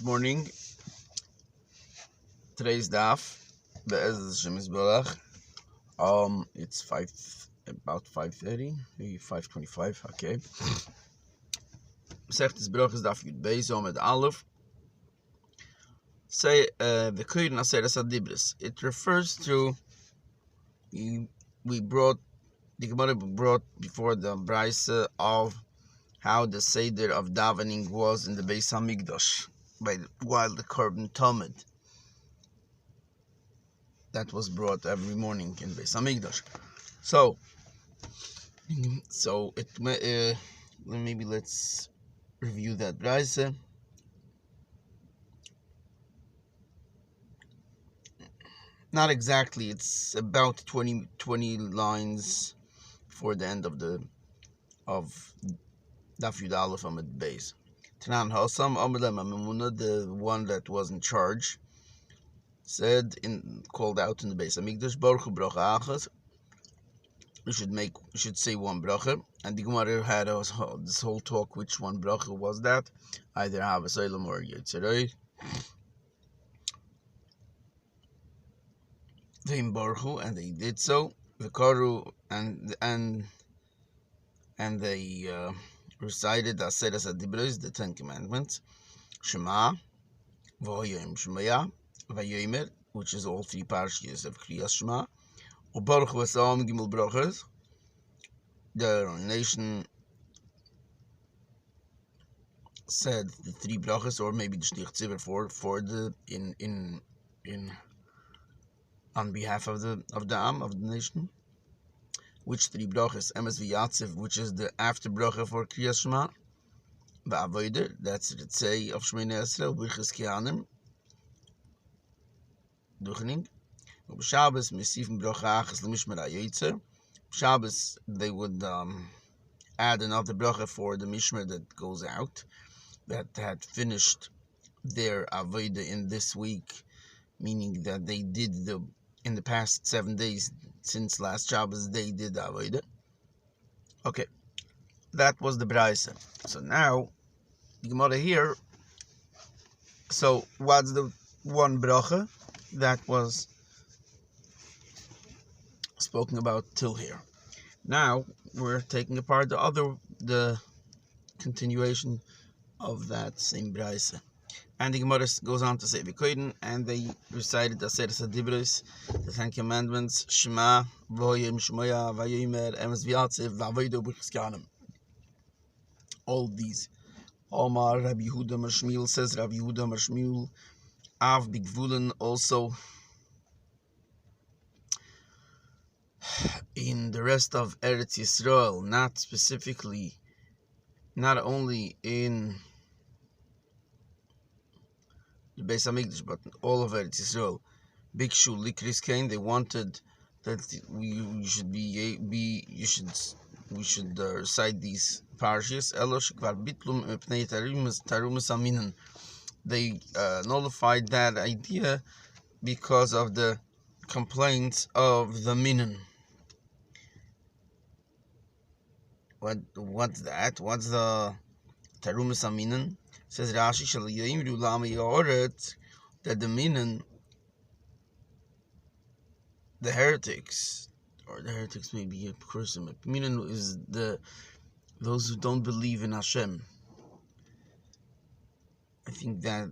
morning. Today's daf, it's about 5:30, maybe 5:25. Okay. Sechtes Brochos Daf Yomi with Aleph. Say the Kohen Aseres Adibris. It refers to the Gemara brought before the Brisa of how the Seder of davening was in the Beis Hamikdash while the Korban Tamid that was brought every morning in Beis Hamikdash. So maybe let's review that Brisa. Not exactly. It's about 20 lines before the end of Daf Yud Aleph Amud Beis. Tanan Hasam Amalem Amemuna, the one that was in charge, called out in the Beis Hamikdash, Baruch Bracha Achas. We should say one bracha, and the Gemara had this whole talk. Which one bracha was that? Either Havas Olam or Yitzarei. V'im Baruchu, and they did so. V'karu, and they recited Aseres Adibros, the 10 Commandments. Shema, V'hoyim Shemaya, V'yomer, which is all 3 parshas of Kriyas Shema. U'Baruch V'Sam Gimel Brochos. The nation said the 3 brachas, or maybe the Shnich Tziver for the in on behalf of the nation. Which 3 brachas? Emes v'Yatziv, which is the after bracha for Kriyas Shema. V'Avoder, that's the say of Shemini Esrei. V'Birchas Kihanim, Duchening. Shabbos Mesifim Bracha Achas L'Mishmer HaYotzer. Shabbos they would add another bracha for the mishmer that goes out, that had finished their avodah in this week, meaning that they did in the past 7 days since last Shabbos they did avodah. Okay, that was the brisa. So now the Gemara here. So what's the one bracha that was spoken about till here? Now we're taking apart the continuation of that same brisa, and the Gemara goes on to say v'koden, and they recited the Aseres Adibros, the 10 Commandments, Shema, V'hoyim Shemaya, V'yomer, Emes v'Yatziv, V'Avodah B'Birchas Kihanim. All these. Omar Rabbi Yehuda Marshmiel, says Rabbi Yehuda Marshmiel, Av Bigvulen, also in the rest of Eretz Yisrael, not only in the Beis Hamikdash, but all of Eretz Yisrael. Bikshu Likris Kain, they wanted that we should recite these parshas. Elosh Kvar Bitlum Epnei Tarumas Aminan. They nullified that idea because of the complaints of the Minan. What's that? What's the Tarumas Aminan? Says Rashi Shal Yimru Lama Yoret, that the Minan, the heretics may be a person, but Minan is those who don't believe in Hashem. I think the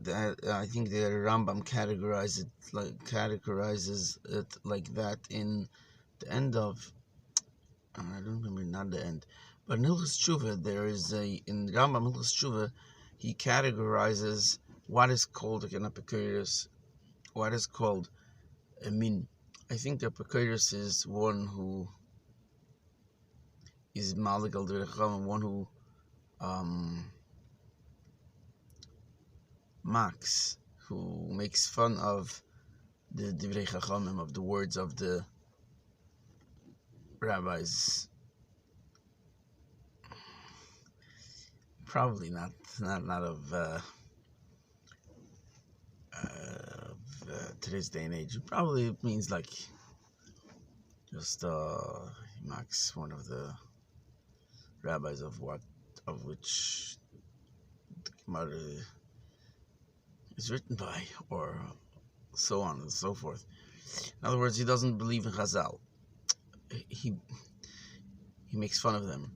Rambam categorizes it like that in the end of, I don't remember, not the end, but in Hilchos Tshuva in Rambam Hilchos Tshuva, he categorizes what is called an Epicurus, what is called a min. I think the Epicurus is one who is Malik al Derecham, one who who makes fun of the Divrei Chachamim, of the words of the rabbis. Probably not of today's day and age. It probably means like just he marks one of the rabbis of which the Gemara is written by, or so on and so forth. In other words, he doesn't believe in Chazal. He makes fun of them.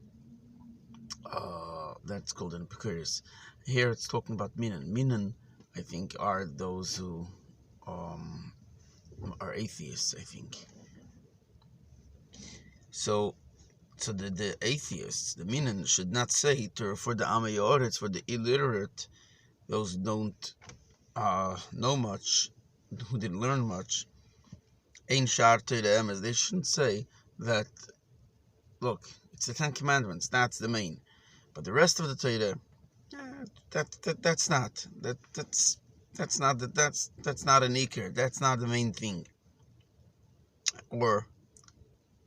That's called an Epicurus. Here it's talking about Minan. Minan, I think, are those who are atheists, I think. So the atheists, the Minan, should not say for the Amayoritz, for the illiterate, those who don't know much, who didn't learn much, Ein Shar Torah Emes, they shouldn't say that, look, it's the Ten Commandments, that's the main. But the rest of the Torah, that's not an ikar. That's not the main thing. Or,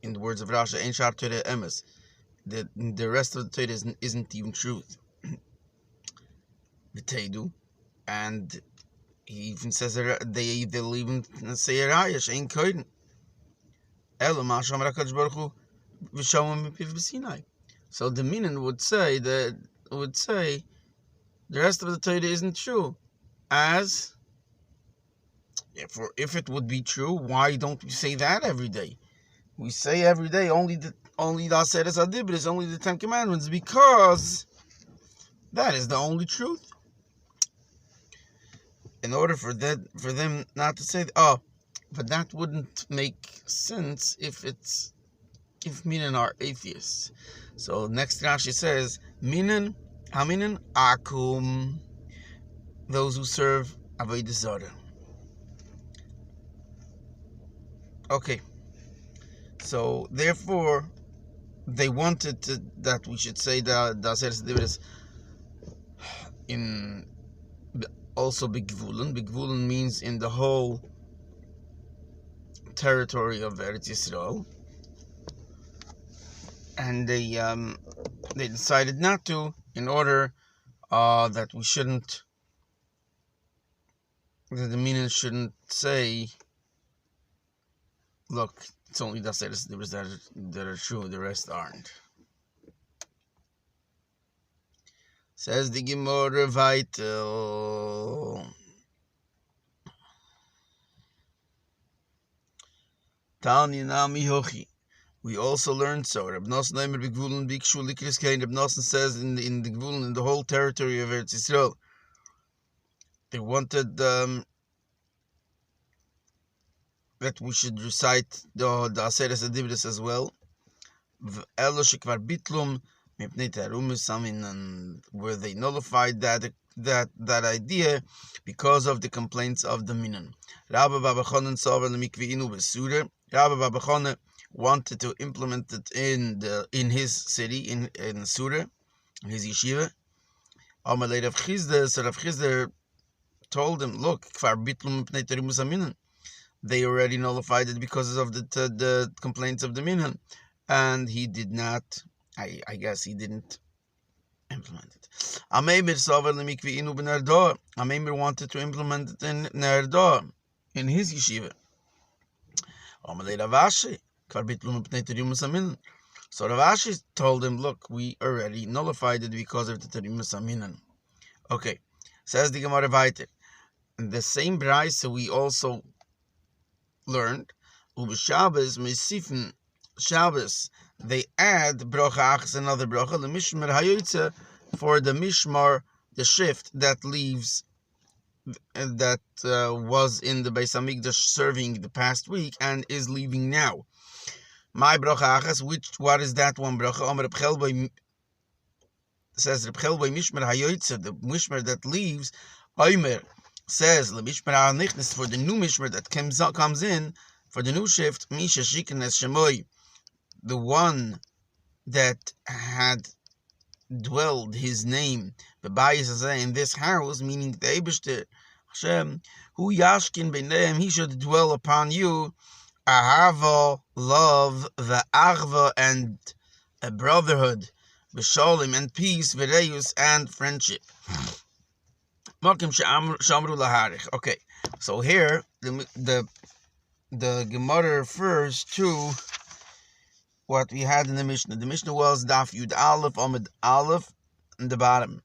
in the words of Rashi, Ein Shar Torah Emes, the rest of the Torah isn't even truth. The Teidu, and he even says they'll even say Arayash Ein Koden. Elo Ma Shomer HaKadosh Baruch Hu V'Shamim Mipiv B'Sinai. So the Minan would say the rest of the Torah isn't true. As if it would be true, why don't we say that every day? We say every day only the Aseres Adibris, only the Ten Commandments, because that is the only truth. In order for them not to say, but that wouldn't make sense if Minan are atheists. So next Rashi says, Minan, Haminan, Akum, those who serve Avodah Zarah. Okay, so therefore, they wanted that we should say the Aseres Dibros in also Bigvulen. Bigvulen means in the whole territory of Eretz Yisrael. And they decided not to, in order that we shouldn't, that the Minan shouldn't say, look, it's only the Aseres Dibros that are true, the rest aren't. Says the Gemara Veitel. Tanya Nami Hochi. We also learned so. Reb Nosson Eimer B'Gvulen B'ikshu Likris Kain. Reb Nosson says in the Gvulen, in the whole territory of Eretz Yisrael, they wanted that we should recite the Aseres Adibris as well. Elo Shekvar Bitlum Mipnei Terumis, and where they nullified that idea because of the complaints of the Minan. Rabbi Baba Chonen Sover Lemikvi Inu Besura. Rabbi Baba Chonen wanted to implement it in his city, in Surah, in his yeshiva. Amalei Rav Chizda, so Rav Chizda told him, look, Kfar Bitlum Mipnei Terumis Minan. They already nullified it because of the complaints of the Minan, and he did not. I guess he didn't implement it. Ameimir Sover Lemikvi Inu B'Nerdoa. Ameimir wanted to implement it in Nerdoa, in his yeshiva. Amalei Rav Ashi. So Rav Ashi told him, look, we already nullified it because of the Terimus Aminan. Okay, says the Gemara weiter. In the same brayse we also learned, Ub'Shabbos Mesifin Shabbos, they add Brochos, another Brocha, the Mishmar Hayotze, for the Mishmar, the shift that leaves, that was in the Beis Hamikdash serving the past week and is leaving now. My Brochos, what is that one Brocha? Says Reb Chelboy Mishmar Hayotze, the Mishmar that leaves. Omer says the Mishmar HaNichnas, for the new Mishmar that comes in, for the new shift, Misha Shiknes Shemoy, the one that had dwelled his name, in this house, meaning the Eibishter, Hashem, who Yashkin B'neim, he should dwell upon you, Ahava, love, the Achva, and a brotherhood, B'sholim, and peace, V'reus, and friendship. Makim Shamru Laharich. Okay, so here, the Gemara refers to what we had in the Mishnah. The Mishnah was Daf Yud Aleph, Amid Aleph, in the bottom.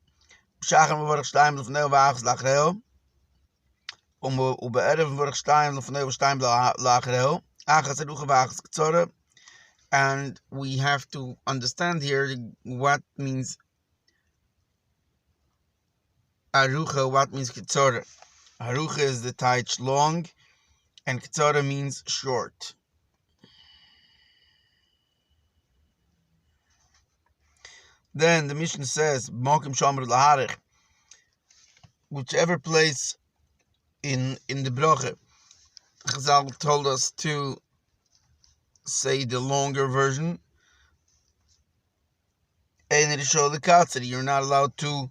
ובערב מברך שתיים לפני ושתיים לאחריו, אחת הרוחה ואחת קצרה. And we have to understand here what means arucha, what means ketzora. Arucha is the taich long, and ketzora means short. Then the Mishnah says, Mokim Shomer Laharich, whichever place in the Broche, Chazal told us to say the longer version. You're not allowed to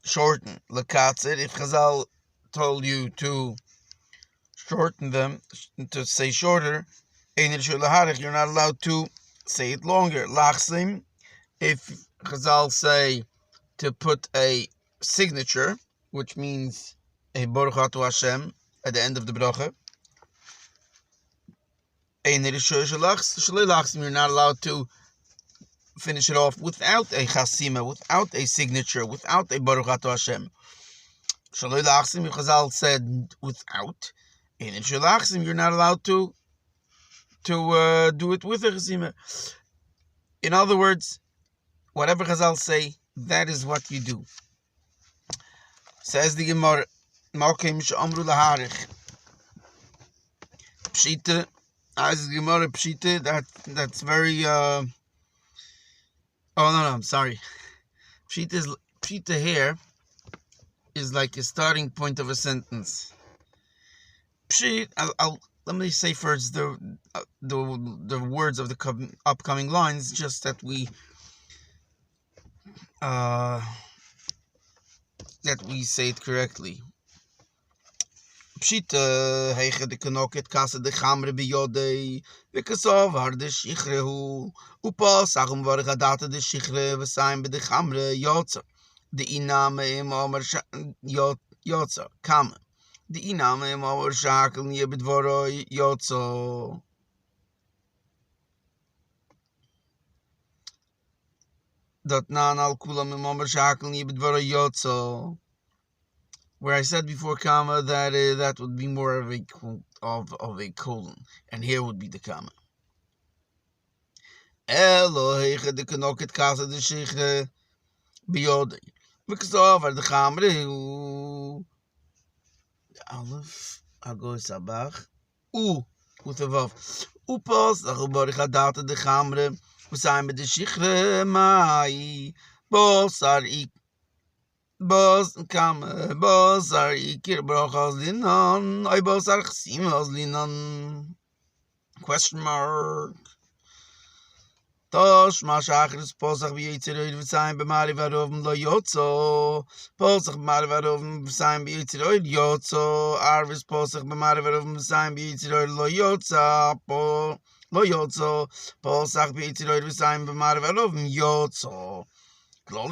shorten Lekatzer. If Chazal told you to shorten them, to say shorter, you're not allowed to say it longer. Lachsim, if Chazal say to put a signature, which means a Baruch to Hashem at the end of the Broche, you're not allowed to finish it off without a chasima, without a signature, without a Baruch to Hashem. Shaloi lachsim, if Chazal said without, you're not allowed to do it with a chasima. In other words, whatever Chazal say, that is what you do. Says the Gemara, Malkim she'amru laharich. Pshita, as the Gemara Pshita, that's very oh no, I'm sorry. Pshita here is like a starting point of a sentence. Pshit, let me say first the words of the upcoming lines, just that we say it correctly. Pshita heiche de knoket kase de gamre biyode vikasov har de shichrehu upa sagum war gadate de shichre we sein be de gamre yotza de iname im omer yotza kam de iname im omer shakel nie bedvoro yotza. Dat nan al kulam im omer shakel nie bedvoro yotza, where I said before comma that would be more of a colon, and here would be the comma. Eloheiche de knoket kase de shichre biyode vikasov ar de gamre Aleph Agoy Sabach with a vav upas achubar gadate de gamre we zijn met de shichre mai bosar ik Bos kam bosar ikir brochos linon ay bosar chsimos linon question mark tosh ma shachris posach b'yitziroid v'sayim b'mari v'arovim lo yotzo posach b'mari v'arovim v'sayim b'yitziroid yotzo arvis posach b'mari v'arovim v'sayim b'yitziroid lo yotza lo yotzo posach b'yitziroid v'sayim b'mari v'arovim yotzo. Okay,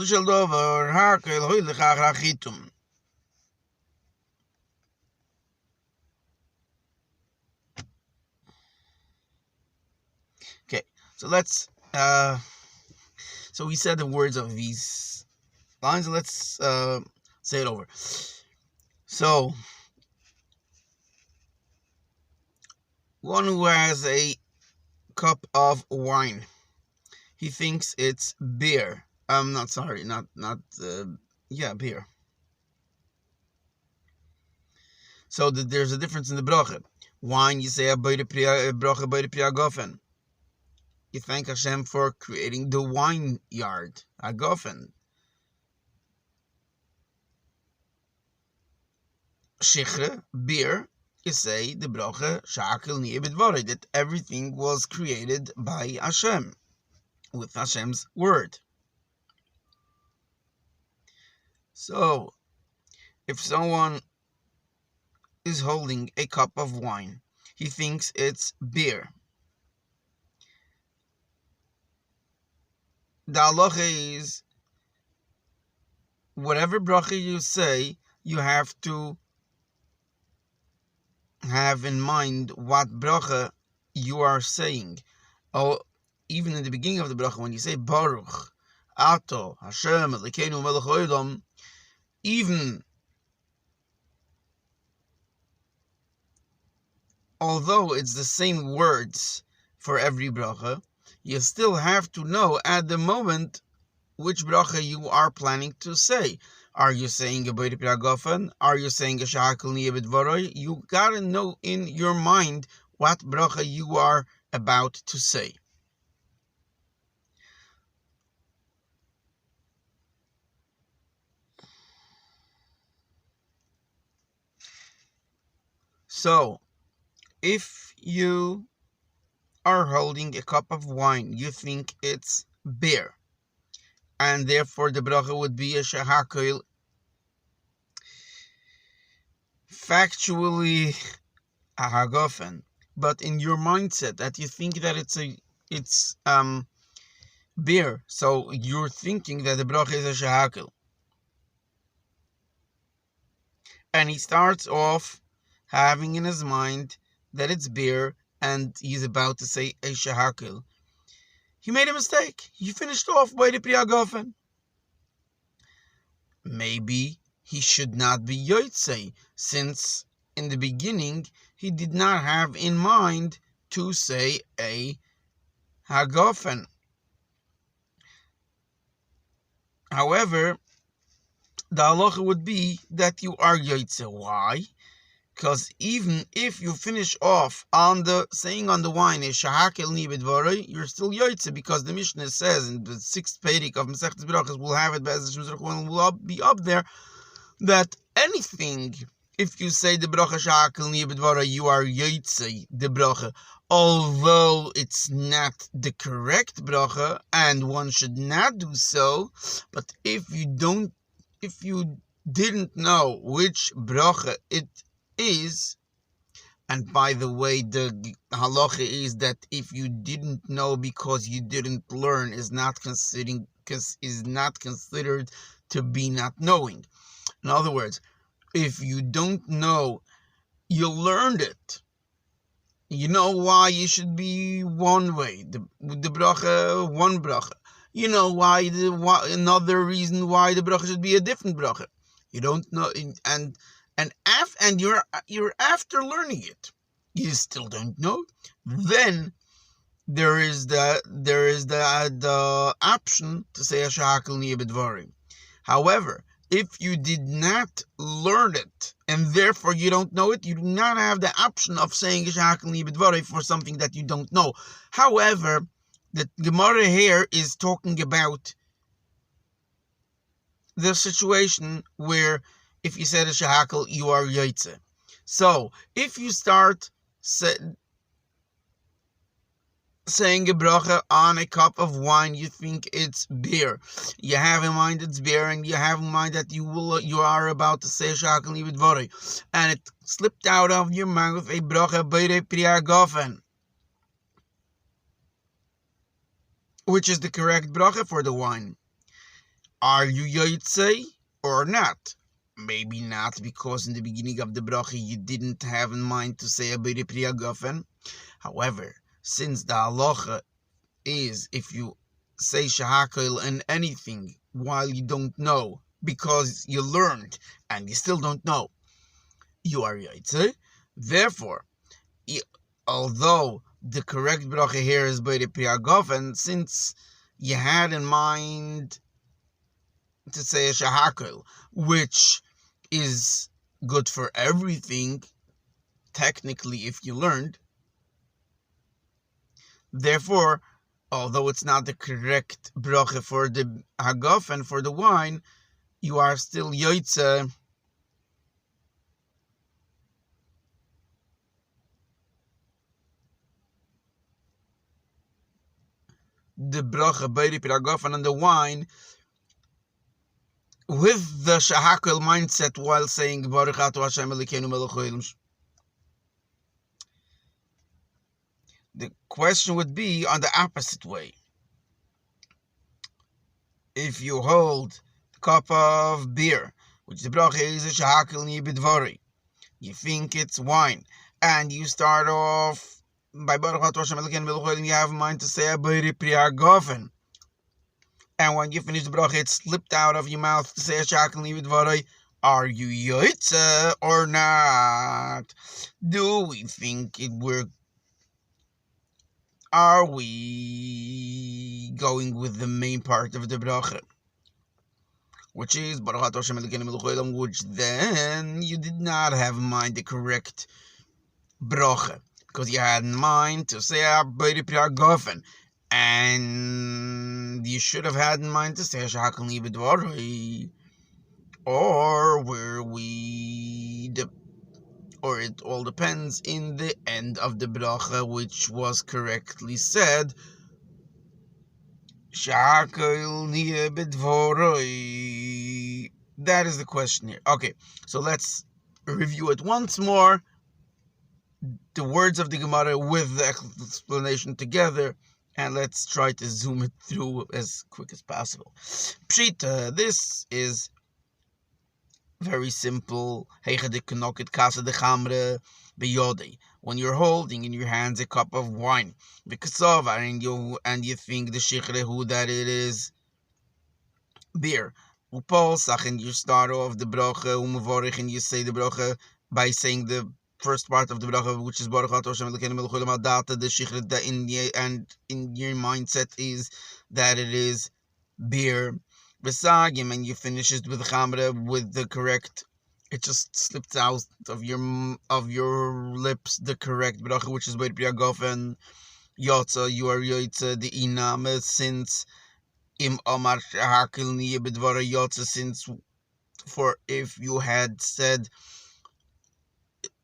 so let's so we said the words of these lines. Let's say it over. So one who has a cup of wine, he thinks it's beer. Beer. So there's a difference in the bracha. Wine, you say a bracha by the priyagofen. You thank Hashem for creating the wine yard, a gofen. Shichre, beer, you say the bracha shakel niye b'dvarei, that everything was created by Hashem, with Hashem's word. So, if someone is holding a cup of wine, he thinks it's beer. The halacha is, whatever bracha you say, you have to have in mind what bracha you are saying. Or even in the beginning of the bracha, when you say Baruch, Ato, Hashem, Elokeinu, Melech Olam, even although it's the same words for every bracha, you still have to know at the moment which bracha you are planning to say. Are you saying a Boire Piragofen? Are you saying a Shahakal Niyeh B'dvoroi? You gotta know in your mind what bracha you are about to say. So, if you are holding a cup of wine, you think it's beer, and therefore the bracha would be a Shahakal. Factually, a Hagofen, but in your mindset that you think that it's beer, so you're thinking that the bracha is a Shahakal. And he starts off having in his mind that it's beer and he's about to say a Shahakil. He made a mistake. He finished off by the Priyagofen. Maybe he should not be Yotzei, since in the beginning he did not have in mind to say a Hagofen. However, the halacha would be that you are Yotzei. Why? Because even if you finish off on the saying on the wine is Shahakel Ni B'dvoroi, you're still Yotzei, because the Mishnah says in the 6th Perek of Masechet Brochos, we'll have it, will be up there, that anything, if you say the bracha Shahakel Ni B'dvoroi, you are Yotzei the bracha, although it's not the correct bracha, and one should not do so. But if you didn't know which bracha it is, and by the way, the halacha is that if you didn't know because you didn't learn, is not considered to be not knowing. In other words, if you don't know, you learned it. You know why you should be one way, the bracha, one bracha. You know why another reason why the bracha should be a different bracha. You don't know, and you're after learning it, you still don't know. Then there is the option to say a Shahakal Niyeh B'dvoroi. However, if you did not learn it and therefore you don't know it, you do not have the option of saying a Shahakal Niyeh B'dvoroi for something that you don't know. However, the Gemara here is talking about the situation where if you said a Shahakal, you are Yotzei. So, if you start saying a bracha on a cup of wine, you think it's beer. You have in mind it's beer, and you have in mind that you are about to say Shahakal Niyeh B'dvoroi, and it slipped out of your mouth a bracha Boire Priyagofen, which is the correct bracha for the wine. Are you Yotzei or not? Maybe not, because in the beginning of the bracha you didn't have in mind to say a Boire Priyagofen. However, since the halacha is if you say Shahakal in anything while you don't know, because you learned and you still don't know, you are Yotzei. Therefore, although the correct bracha here is Boire Priyagofen, since you had in mind to say a Shahakal, which is good for everything, technically, if you learned. Therefore, although it's not the correct bracha for the Hagofen, for the wine, you are still Yotzei. The bracha Boire Priyagofen on the wine with the Shahakal mindset while saying Baruch Atu Hashem Elokeinu Melech Haolam. The question would be on the opposite way. If you hold the cup of beer, which the bracha is a Shahakal Niyeh B'dvoroi, you think it's wine, and you start off by Baruch Atu Hashem Elokeinu Melech Haolam, you have in mind to say a Boire Priyagofen. And when you finish the bracha, it slipped out of your mouth to say a Shahakal Niyeh B'dvoroi. Are you Yotzei or not? Do we think are we going with the main part of the bracha, which is Baruch Atah Hashem Elokeinu melech haolam, which then you did not have in mind the correct bracha, because you had in mind to say B'nai Pri Gofen, and you should have had in mind to say Shahakal Ni B'dvaroi, or or it all depends in the end of the bracha, which was correctly said Shakal Nia Bidvoroi. That is the question here. Okay, so let's review it once more. The words of the Gemara with the explanation together, and let's try to zoom it through as quick as possible. Pshita, this is very simple. When you're holding in your hands a cup of wine, and you think the shichrehu that it is beer. And you start off the bracha and you say the bracha by saying the first part of the bracha, which is Baruch Atah Hashem Elokeinu melech haolam, the shichret, and in your mindset is that it is beer. And you finish it with chamre, with the correct. It just slipped out of your lips the correct bracha, which is B'nai Pri Gofen Yotza. You are Yotza the iname, since im Omar Shahakil Niye B'dvara Yotza, since for if you had said,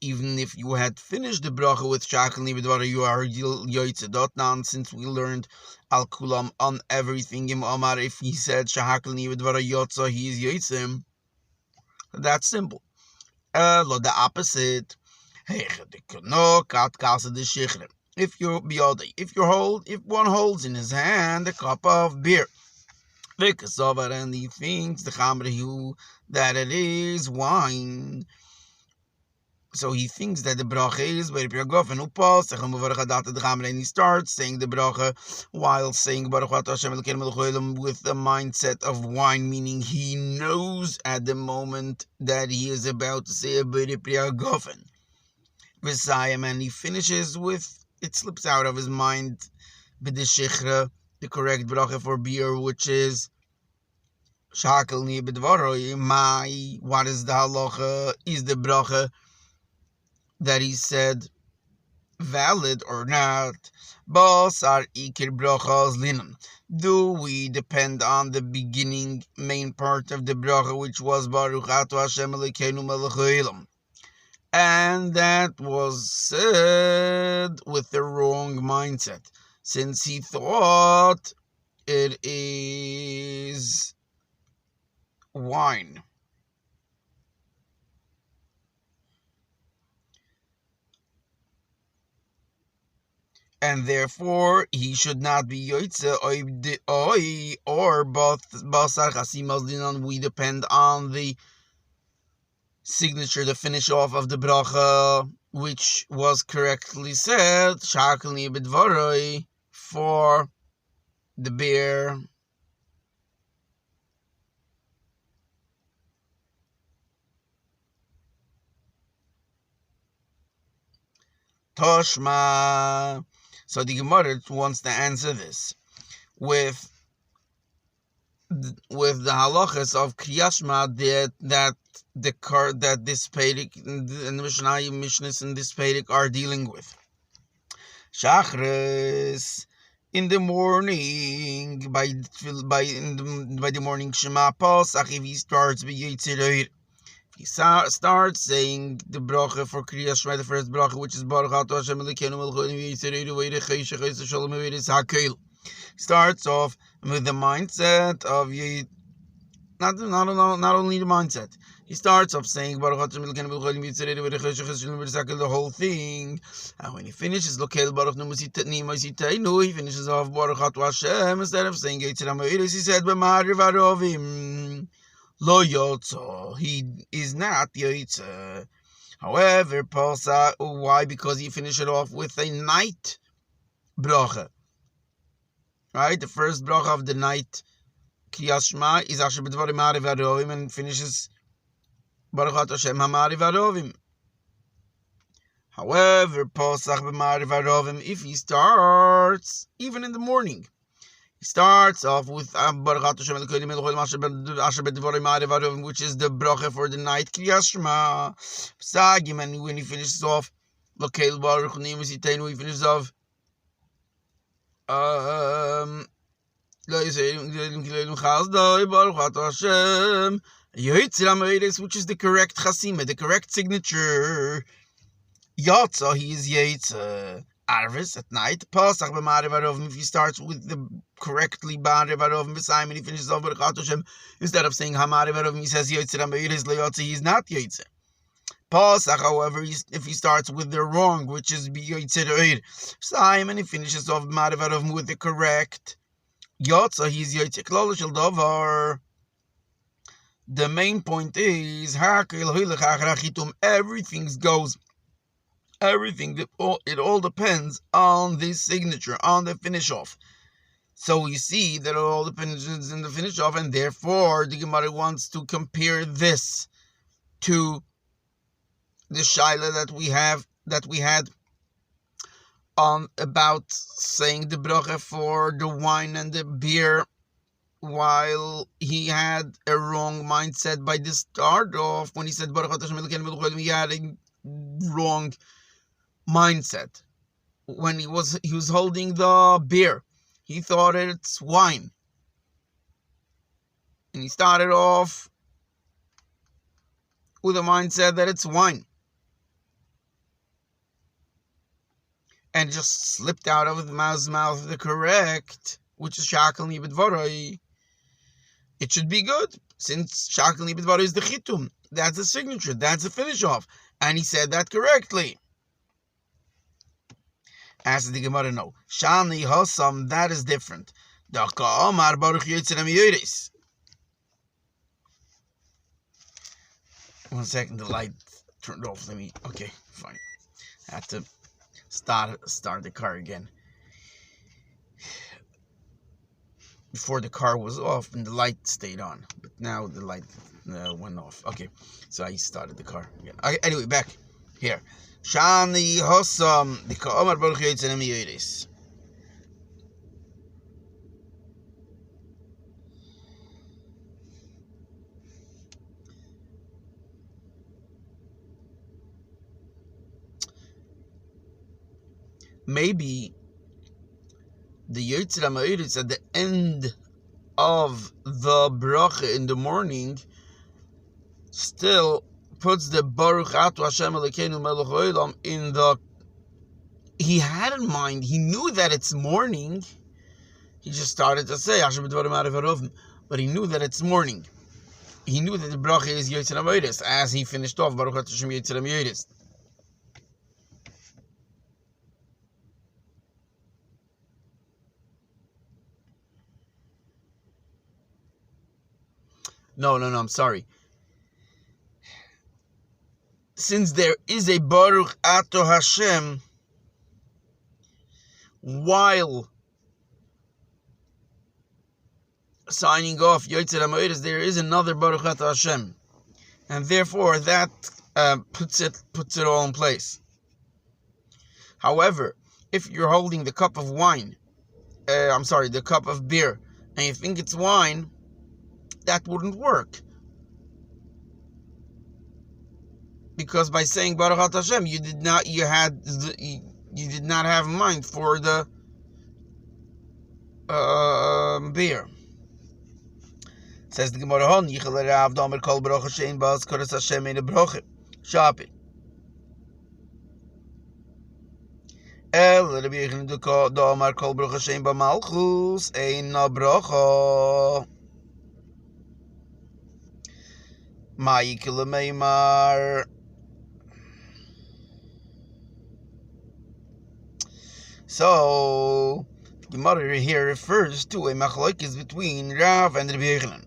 even if you had finished the bracha with Shahakil Niye B'dvara, you are Yotza Dotnan, since we learned Al Kulam on everything. Im Omar, if he said Shahakil Niye B'dvara Yotza, he is Yotzim. That's simple. Lo the opposite. If one holds in his hand a cup of beer, and he thinks that it is wine, so he thinks that the bracha is B'nai Pri Gofen and he starts saying the bracha while saying Baruch Atah Hashem Elokeinu melech haolam with the mindset of wine, meaning he knows at the moment that he is about to say a B'nai Pri Gofen. And he finishes with, it slips out of his mind, b'deshichra, the correct bracha for beer, which is Shakal Ni B'dvaroi. What is the halacha? Is the bracha that he said valid or not? Basar ikir brochos linon. Do we depend on the beginning main part of the bracha, which was Baruch Atah Hashem Elokeinu melech haolam? And that was said with the wrong mindset, since he thought it is wine. And therefore he should not be Yoitze or Basar Chasimas Linon. We depend on the signature, the finish off of the bracha, which was correctly said, Shakal Ni B'dvaroi, for the beer. Toshma. So the Gemara wants to answer this with the halachas of Kriyashma that this Pedic and the Mishnahs and this Pedic are dealing with. Shachris, in the morning, by the morning Shema Pasach, if he starts b'Yitzir, he starts saying the bracha for Kriyas Shema, the first bracha, which is Baruch Atah Hashem Elokeinu melech haolam v'Yitzir v'Yirei Shalom v'Yirei Hakel. Starts off with the mindset of not only the mindset. He starts off saying Baruch Hashem Elokeinu melech haolam v'Yitzir v'Yirei Shalom v'Yirei Hakel, the whole thing, and when he finishes Lokel Baruch Nimositeinu, he finishes off Baruch Atah Hashem instead of saying Yitzir V'Yirei. He said B'ma'ariv Arovim Lo Yotzo, he is not Yotze. However, Palsa, why? Because he finished it off with a night bracha. Right? The first bracha of the night, Kriyas Shema, is Asher B'dvarim Ma'ariv Arovim, and finishes Baruch Atah Hashem HaMa'ariv Arovim. However, if he starts even in the morning, he starts off with which is the bracha for the night, Kriyas Shema. And when he finishes off, he finishes off which is the correct chasima, the correct signature. Yatsa, he is Yetza. Arvis at night. Pasach b'ma'ariv arovim. If he starts with the correctly ba'ariv arovim b'sayim and he finishes off with Hashem, instead of saying Hamariv arovim, he says Yetzer Amayris leYatza. He is not Yetzer. Pasach, however, if he starts with the wrong, which is Yetzer Oir b'sayim, and he finishes off b'ma'ariv arovim with the correct Yatsa, he is Yetzer. Klal shel davar. The main point is everything goes. Everything, it all depends on this signature, on the finish off. So we see that it all depends on the finish off, and therefore the Gemara wants to compare this to the shaila that we had about saying the bracha for the wine and the beer, while he had a wrong mindset by the start off. When he said Baruch Hashem, he had a wrong mindset. When he was holding the beer, he thought it's wine, and he started off with a mindset that it's wine, and just slipped out of the mouth the correct, which is shakal nibed varay. It should be good, since shakal nibed varay is the chitum. That's the signature. That's the finish off, and he said that correctly. As the Gemara, no. Shani Hossam, that is different. One second, the light turned off. Okay, fine. I have to start the car again. Before the car was off and the light stayed on, but now the light went off. Okay, so I started the car again. Okay, anyway, back here. Shani Hossam, the Ka'omar Baruch Yitzhak Amiyiris. Maybe the Yitzhak Amiyiris at the end of the bracha in the morning still puts the Baruch Atu Hashem Elokeinu Melech Olam in the. He had in mind. He knew that it's morning. He just started to say Hashem B'Dvarim Ariv Arovim, but he knew that it's morning. He knew that the bracha is Yotzer Amayris, as he finished off Baruch Atu Hashem Yotzer Amayris. No, I'm sorry. Since there is a Baruch Ato Hashem while signing off Yotzer Amayris, there is another Baruch Ato Hashem, and therefore that puts it all in place. However, if you're holding the cup of wine, the cup of beer, and you think it's wine, that wouldn't work. Because by saying Baruch Atu Hashem, you did not have in mind for the beer. Says the Gemara, Hon Yichel Rav Damer Kol Brochos Shein Bas Koras Hashem in a Broche Shapir. El Rabbi Yechon Damer Kol Brochos Shein Ba Malchus Ein Na Brocho. Ma Yikil Meimar. So, the Gemara here refers to a machlokes between Rav and Rabbi Yechon.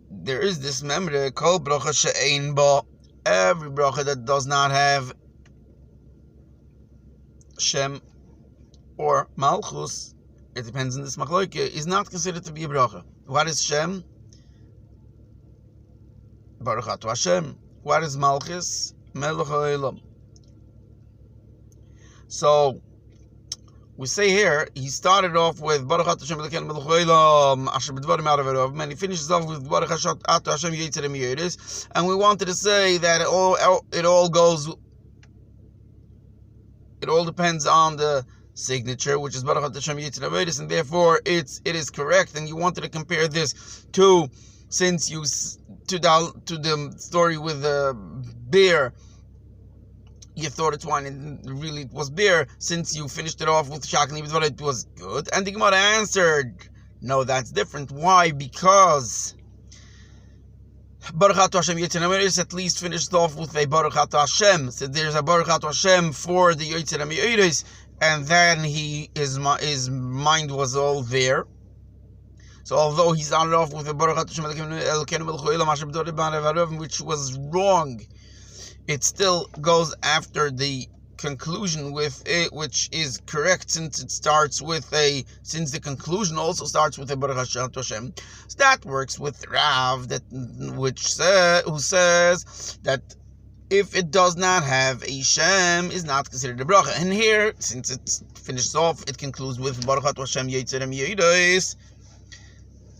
There is this memra called Brochos she'ein ba. Every bracha that does not have Shem or Malchus, it depends on this machlokes, is not considered to be a bracha. What is Shem? Baruch Atu Hashem. What is Malchus? Melech Ha'olam. So we say here, he started off with Baruch Ata Hashem Elokeinu Melech Ha'olam Asher B'dvarim Ha'arov, and he finishes off with Baruch Ata Hashem Yetzer Miyoris, and we wanted to say that it all depends on the signature, which is Baruch Ata Hashem Yetzer Miyoris, and therefore it is correct. And you wanted to compare this to the story with the beer. You thought it's wine, and really it was beer. Since you finished it off with Shakli B'dvar, it was good. And the Gemara answered, no, that's different. Why? Because Baruch Ata Hashem Yetzer Miyoris at least finished off with a Baruch Ata Hashem. So there's a Baruch Ata Hashem for the Yetzer Miyoris, and then his mind was all there. So although he started off with a Baruch Ata Hashem Elokeinu Melech Ha'olam Asher B'dvarim Ha'arov, which was wrong, it still goes after the conclusion with it, which is correct, since the conclusion also starts with a Baruch Hashem. So that works with Rav, who says that if it does not have a Shem, is not considered a bracha. And here, since it finishes off, it concludes with Baruch Hashem Yetzer Miyoris,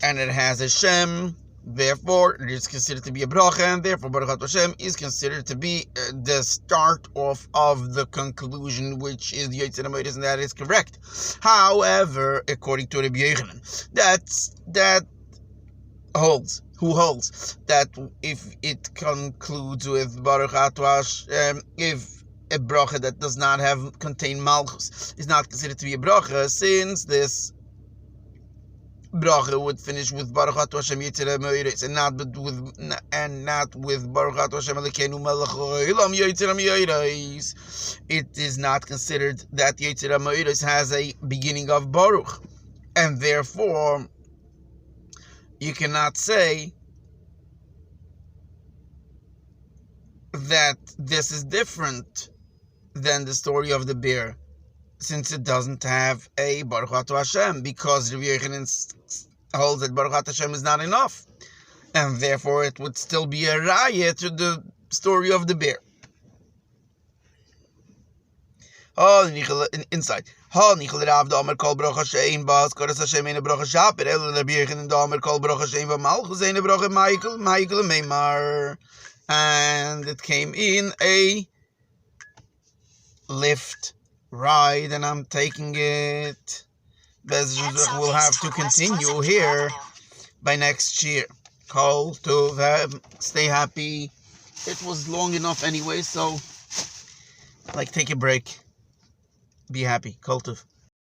and it has a Shem. Therefore, it is considered to be a bracha, and therefore Baruch Hashem is considered to be the start off of the conclusion, which is the Yetzer Miyoris, and that is correct. However, according to Rabbi Yochanan, who holds that if it concludes with Baruch Hashem, if a bracha that does not contain Malchus is not considered to be a bracha, since this bracha would finish with Baruch Ata Hashem Yetzer Miyoris, and not with Baruch Ata Hashem Elokeinu Melech Ha'olam Yetzer Miyoris. It is not considered that Yetzer Miyoris has a beginning of Baruch, and therefore you cannot say that this is different than the story of the bear, since it doesn't have a Baruch Ata Hashem, because Rabbi Yochanan holds that Baruch Ata Hashem is not enough, and therefore it would still be a raya to the story of the bear. Inside. And it came in a lift ride, and I'm taking it. We'll have to continue here by next year. Kol Tov, stay happy. It was long enough anyway, so take a break. Be happy. Kol Tov.